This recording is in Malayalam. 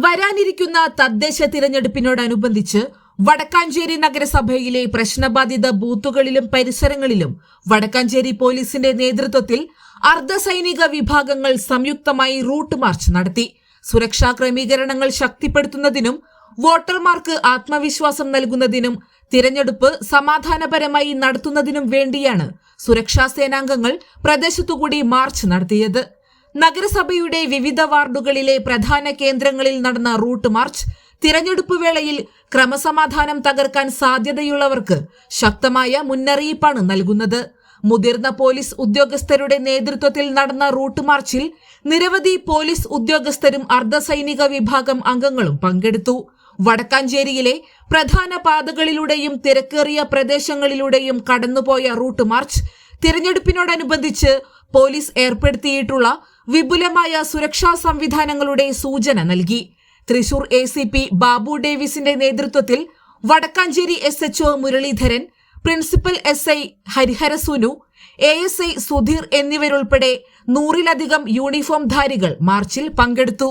വരാനിരിക്കുന്ന തദ്ദേശ തിരഞ്ഞെടുപ്പിനോടനുബന്ധിച്ച് വടക്കാഞ്ചേരി നഗരസഭയിലെ പ്രശ്നബാധിത ബൂത്തുകളിലും പരിസരങ്ങളിലും വടക്കാഞ്ചേരി പോലീസിന്റെ നേതൃത്വത്തിൽ അർദ്ധസൈനിക വിഭാഗങ്ങൾ സംയുക്തമായി റൂട്ട് മാർച്ച് നടത്തി. സുരക്ഷാ ക്രമീകരണങ്ങൾ ശക്തിപ്പെടുത്തുന്നതിനും വോട്ടർമാർക്ക് ആത്മവിശ്വാസം നൽകുന്നതിനും തിരഞ്ഞെടുപ്പ് സമാധാനപരമായി നടത്തുന്നതിനും വേണ്ടിയാണ് സുരക്ഷാ സേനാംഗങ്ങൾ പ്രദേശത്തുകൂടി മാർച്ച് നടത്തിയത്. നഗരസഭയുടെ വിവിധ വാർഡുകളിലെ പ്രധാന കേന്ദ്രങ്ങളിൽ നടന്ന റൂട്ട് മാർച്ച് തിരഞ്ഞെടുപ്പ് വേളയിൽ ക്രമസമാധാനം തകർക്കാൻ സാധ്യതയുള്ളവർക്ക് ശക്തമായ മുന്നറിയിപ്പാണ് നൽകുന്നത്. മുതിർന്ന പോലീസ് ഉദ്യോഗസ്ഥരുടെ നേതൃത്വത്തിൽ നടന്ന റൂട്ട് മാർച്ചിൽ നിരവധി പോലീസ് ഉദ്യോഗസ്ഥരും അർദ്ധസൈനിക വിഭാഗം അംഗങ്ങളും പങ്കെടുത്തു. വടക്കാഞ്ചേരിയിലെ പ്രധാന പാതകളിലൂടെയും തിരക്കേറിയ പ്രദേശങ്ങളിലൂടെയും കടന്നുപോയ റൂട്ട് മാർച്ച് തിരഞ്ഞെടുപ്പിനോടനുബന്ധിച്ച് പോലീസ് ഏർപ്പെടുത്തിയിട്ടുള്ള വിപുലമായ സുരക്ഷാ സംവിധാനങ്ങളുടെ സൂചന നൽകി. തൃശൂർ ACP ബാബു ഡേവിസിന്റെ നേതൃത്വത്തിൽ Vadakkanchery SHO Muraleedharan, principal SI Hariharasunu, ASI Sudheer എന്നിവരുൾപ്പെടെ 100-ലധികം യൂണിഫോം ധാരികൾ മാർച്ചിൽ പങ്കെടുത്തു.